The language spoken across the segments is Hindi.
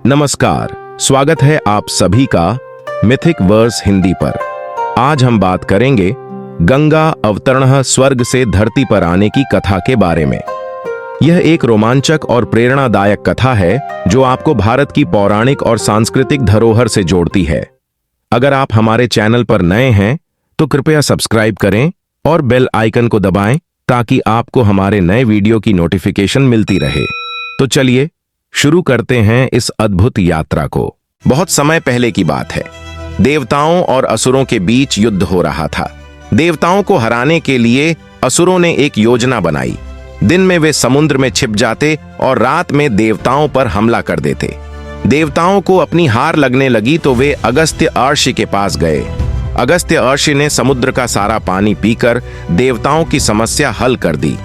नमस्कार, स्वागत है आप सभी का मिथिक वर्स हिंदी पर। आज हम बात करेंगे गंगा अवतरण स्वर्ग से धरती पर आने की कथा के बारे में। यह एक रोमांचक और प्रेरणादायक कथा है जो आपको भारत की पौराणिक और सांस्कृतिक धरोहर से जोड़ती है। अगर आप हमारे चैनल पर नए हैं तो कृपया सब्सक्राइब करें और बेल आइकन को दबाएं ताकि आपको हमारे नए वीडियो की नोटिफिकेशन मिलती रहे। तो चलिए शुरू करते हैं इस अद्भुत यात्रा को। बहुत समय पहले की बात है। देवताओं और असुरों के बीच युद्ध हो रहा था। देवताओं को हराने के लिए असुरों ने एक योजना बनाई। दिन में वे समुद्र में छिप जाते और रात में देवताओं पर हमला कर देते। देवताओं को अपनी हार लगने लगी तो वे अगस्त्य अर्षि के पास गए। अगस्त्य अर्षि ने समुद्र का सारा पानी पीकर देवताओं की समस्या हल कर दी।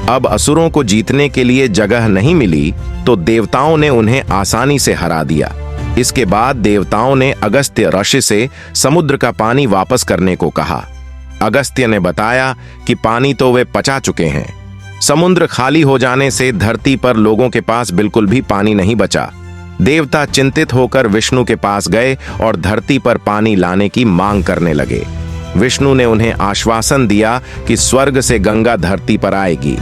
अब असुरों को जीतने के लिए जगह नहीं मिली तो देवताओं ने उन्हें आसानी से हरा दिया। इसके बाद देवताओं ने अगस्त्य ऋषि से समुद्र का पानी वापस करने को कहा। अगस्त्य ने बताया कि पानी तो वे पचा चुके हैं। समुद्र खाली हो जाने से धरती पर लोगों के पास बिल्कुल भी पानी नहीं बचा। देवता चिंतित होकर विष्णु के पास गए और धरती पर पानी लाने की मांग करने लगे। विष्णु ने उन्हें आश्वासन दिया कि स्वर्ग से गंगा धरती पर आएगी।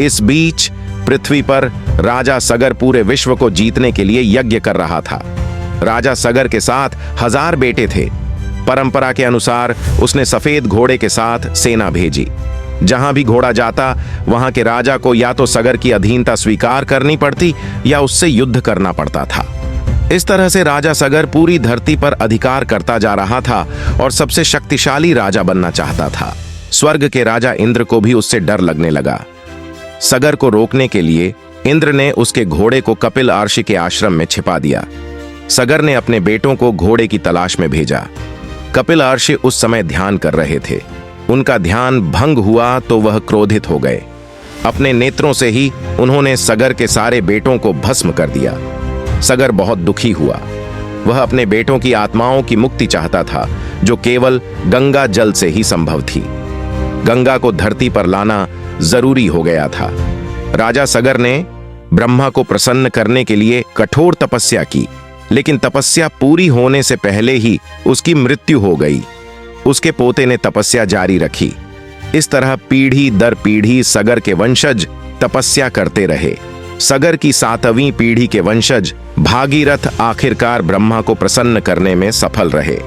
इस बीच पृथ्वी पर राजा सगर पूरे विश्व को जीतने के लिए यज्ञ कर रहा था। राजा सगर के साथ 1000 बेटे थे। परंपरा के अनुसार उसने सफेद घोड़े के साथ सेना भेजी। जहां भी घोड़ा जाता वहां के राजा को या तो सगर की अधीनता स्वीकार करनी पड़ती या उससे युद्ध करना पड़ता था। इस तरह से राजा सगर पूरी धरती पर अधिकार करता जा रहा था और सबसे शक्तिशाली राजा बनना चाहता था। स्वर्ग के राजा इंद्र को भी उससे डर लगने लगा। सगर को रोकने के लिए इंद्र ने उसके घोड़े को कपिल अर्षि के आश्रम में छिपा दिया। सगर ने अपने बेटों को घोड़े की तलाश में भेजा। कपिल अर्षि उस समय ध्यान कर रहे थे। उनका ध्यान भंग हुआ तो वह क्रोधित हो गए। अपने नेत्रों से ही उन्होंने सगर के सारे बेटों को भस्म कर दिया। सगर बहुत दुखी हुआ। वह अपने बेटों की आत्माओं की मुक्ति चाहता था जो केवल गंगा जल से ही संभव थी। गंगा को धरती पर लाना जरूरी हो गया था। राजा सगर ने ब्रह्मा को प्रसन्न करने के लिए कठोर तपस्या की, लेकिन तपस्या पूरी होने से पहले ही उसकी मृत्यु हो गई। उसके पोते ने तपस्या जारी रखी। इस तरह पीढ़ी दर पीढ़ी सगर के वंशज तपस्या करते रहे। सगर की 7वीं पीढ़ी के वंशज भागीरथ आखिरकार ब्रह्मा को प्रसन्न करने में सफल रहे।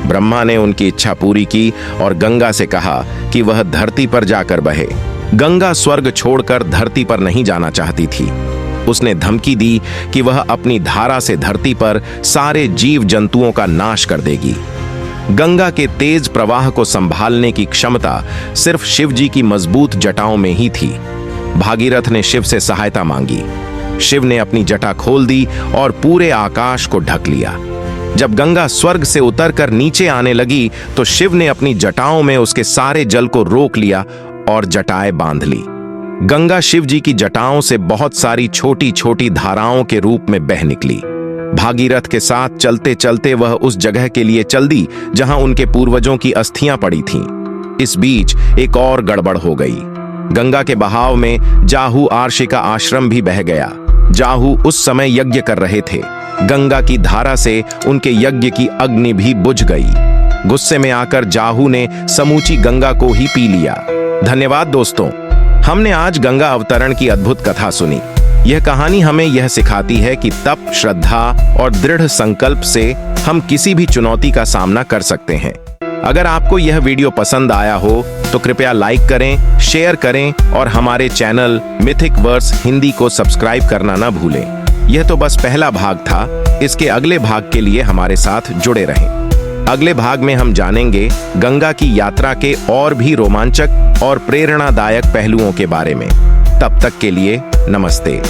ब्रह्मा ने उनकी इच्छा पूरी की और गंगा से कहा कि वह धरती पर जाकर बहे। गंगा स्वर्ग छोड़कर धरती पर नहीं जाना चाहती थी। उसने धमकी दी कि वह अपनी धारा से धरती पर सारे जीव जंतुओं का नाश कर देगी। गंगा के तेज प्रवाह को संभालने की क्षमता सिर्फ शिव जी की मजबूत जटाओं में ही थी। भागीरथ ने शिव से सहायता मांगी। शिव ने अपनी जटा खोल दी और पूरे आकाश को ढक लिया। जब गंगा स्वर्ग से उतरकर नीचे आने लगी तो शिव ने अपनी जटाओं में उसके सारे जल को रोक लिया और जटाएं बांध ली। गंगा शिव जी की जटाओं से बहुत सारी छोटी छोटी धाराओं के रूप में बह निकली। भागीरथ के साथ चलते चलते वह उस जगह के लिए चल दी जहां उनके पूर्वजों की अस्थियां पड़ी थीं। इस बीच एक और गड़बड़ हो गई। गंगा के बहाव में जाहू अर्षि का आश्रम भी बह गया। जाहू उस समय यज्ञ कर रहे थे। गंगा की धारा से उनके यज्ञ की अग्नि भी बुझ गई। गुस्से में आकर जाहू ने समूची गंगा को ही पी लिया। धन्यवाद दोस्तों, हमने आज गंगा अवतरण की अद्भुत कथा सुनी। यह कहानी हमें यह सिखाती है कि तप, श्रद्धा और दृढ़ संकल्प से हम किसी भी चुनौती का सामना कर सकते हैं। अगर आपको यह वीडियो पसंद आया हो तो कृपया लाइक करें, शेयर करें और हमारे चैनल मिथिक वर्स हिंदी को सब्सक्राइब करना ना भूलें। यह तो बस पहला भाग था। इसके अगले भाग के लिए हमारे साथ जुड़े रहें। अगले भाग में हम जानेंगे गंगा की यात्रा के और भी रोमांचक और प्रेरणादायक पहलुओं के बारे में। तब तक के लिए नमस्ते।